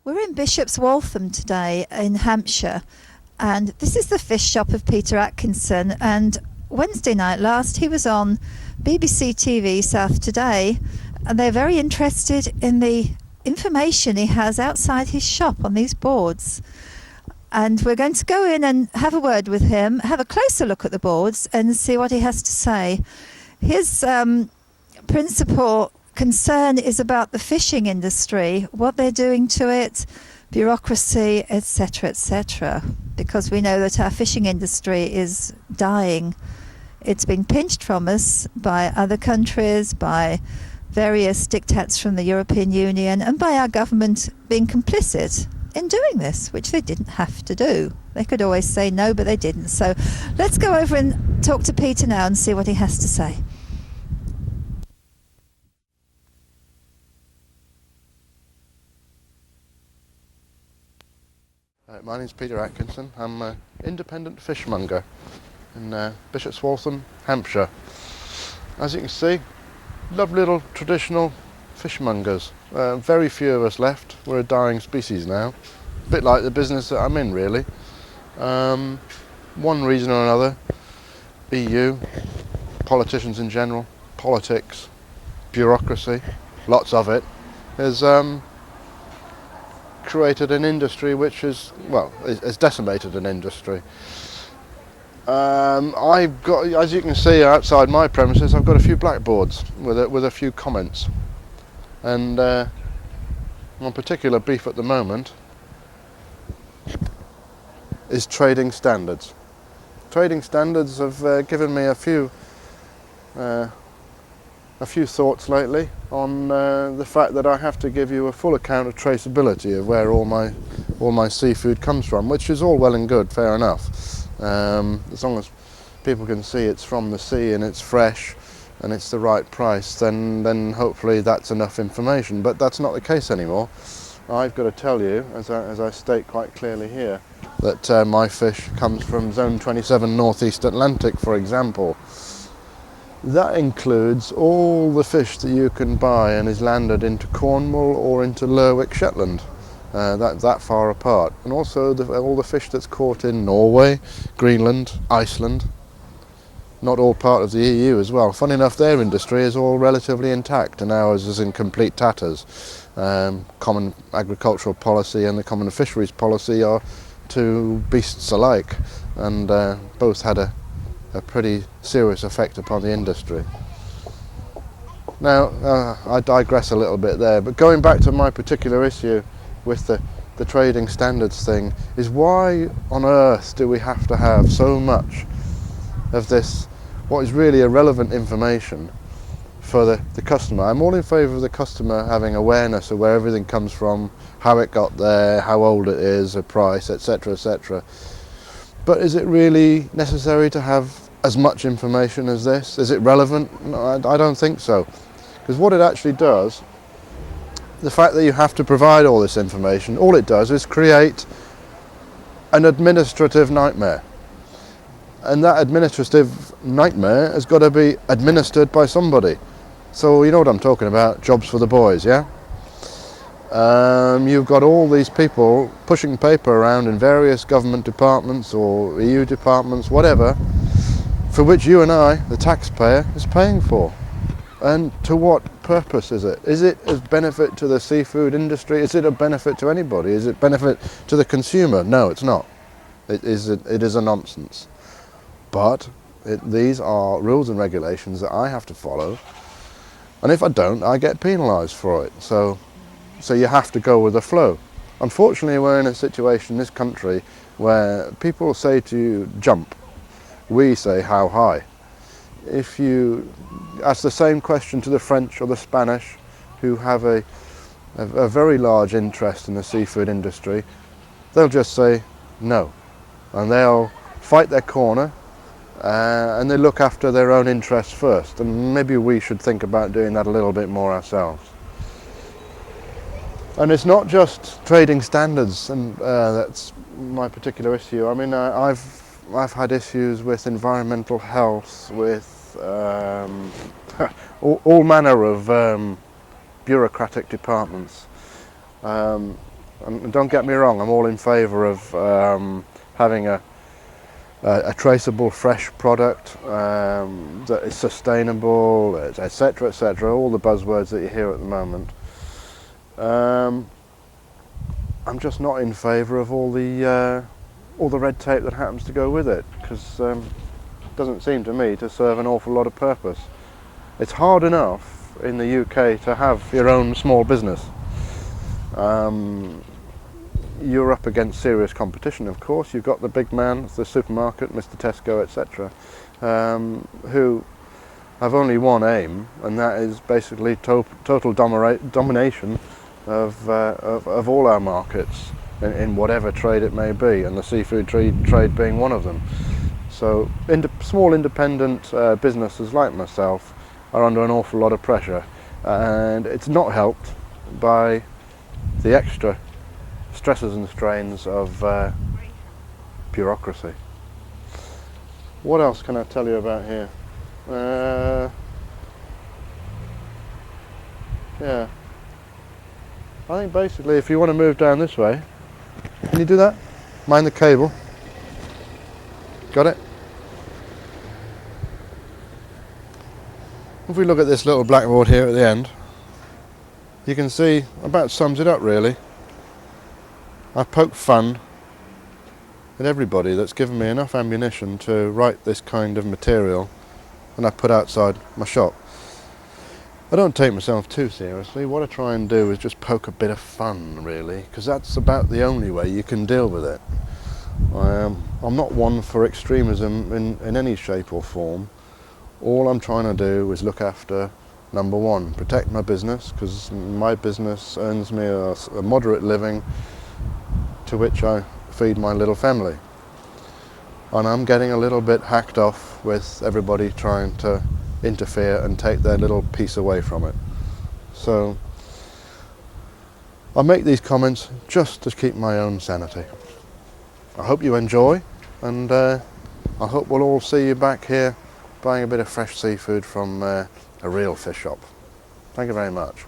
We're in Bishop's Waltham today in Hampshire, and this is the fish shop of Peter Atkinson. And Wednesday night last, he was on BBC TV South Today, and they're very interested in the information he has outside his shop on these boards. And we're going to go in and have a word with him, have a closer look at the boards, and see what he has to say. His principal concern is about the fishing industry, what they're doing to it, bureaucracy, etc., etc. Because we know that our fishing industry is dying. It's been pinched from us by other countries, by various diktats from the European Union, and by our government being complicit in doing this, which they didn't have to do. They could always say no, but they didn't. So let's go over and talk to Peter now and see what he has to say. My name's Peter Atkinson. I'm an independent fishmonger in Bishop's Waltham, Hampshire. As you can see, lovely little traditional fishmongers. Very few of us left. We're a dying species now. A bit like the business that I'm in, really. One reason or another, EU, politicians in general, politics, bureaucracy, lots of it, has created an industry which is, well, has decimated an industry. I've got, as you can see outside my premises, I've got a few blackboards with a few comments, and one particular beef at the moment is trading standards. Trading standards have given me a few thoughts lately on the fact that I have to give you a full account of traceability of where all my seafood comes from, which is all well and good, fair enough. As long as people can see it's from the sea and it's fresh and it's the right price, then hopefully that's enough information. But that's not the case anymore. I've got to tell you, as I state quite clearly here, that my fish comes from Zone 27 Northeast Atlantic, for example. That includes all the fish that you can buy and is landed into Cornwall or into Lerwick, Shetland, that far apart. And also all the fish that's caught in Norway, Greenland, Iceland, not all part of the EU as well. Funny enough, their industry is all relatively intact and ours is in complete tatters. Common agricultural policy and the common fisheries policy are two beasts alike, and both had a pretty serious effect upon the industry. Now, I digress a little bit there, but going back to my particular issue with the trading standards thing, is why on earth do we have to have so much of this, what is really irrelevant information for the customer? I'm all in favour of the customer having awareness of where everything comes from, how it got there, how old it is, a price, etc., etc. But is it really necessary to have as much information as this? Is it relevant? No, I don't think so. Because what it actually does, the fact that you have to provide all this information, all it does is create an administrative nightmare. And that administrative nightmare has got to be administered by somebody. So you know what I'm talking about, jobs for the boys, yeah? You've got all these people pushing paper around in various government departments or EU departments, whatever, for which you and I, the taxpayer, is paying for. And to what purpose is it? Is it a benefit to the seafood industry? Is it a benefit to anybody? Is it benefit to the consumer? No, it's not. It is a nonsense. But these are rules and regulations that I have to follow, and if I don't, I get penalised for it. So you have to go with the flow. Unfortunately, we're in a situation in this country where people say to you, jump. We say, how high? If you ask the same question to the French or the Spanish, who have a very large interest in the seafood industry, they'll just say no. And they'll fight their corner, and they look after their own interests first. And maybe we should think about doing that a little bit more ourselves. And it's not just trading standards, and that's my particular issue. I mean, I've had issues with environmental health, with all manner of bureaucratic departments. And don't get me wrong, I'm all in favour of having a traceable fresh product that is sustainable, etc., etc., all the buzzwords that you hear at the moment. I'm just not in favour of all the red tape that happens to go with it, because it doesn't seem to me to serve an awful lot of purpose. It's hard enough in the UK to have your own small business. You're up against serious competition, of course. You've got the big man, the supermarket, Mr. Tesco, etc., who have only one aim, and that is basically total domination of all our markets in whatever trade it may be, and the seafood trade being one of them. So small independent businesses like myself are under an awful lot of pressure, and it's not helped by the extra stresses and strains of bureaucracy. What else can I tell you about here? Yeah, I think basically if you want to move down this way, can you do that? Mind the cable. Got it? If we look at this little blackboard here at the end, you can see about sums it up really. I've poked fun at everybody that's given me enough ammunition to write this kind of material, and I put outside my shop. I don't take myself too seriously. What I try and do is just poke a bit of fun really, because that's about the only way you can deal with it. I'm not one for extremism in any shape or form. All I'm trying to do is look after, number one, protect my business, because my business earns me a moderate living to which I feed my little family. And I'm getting a little bit hacked off with everybody trying to interfere and take their little piece away from it. So I make these comments just to keep my own sanity. I hope you enjoy, and I hope we'll all see you back here buying a bit of fresh seafood from a real fish shop. Thank you very much.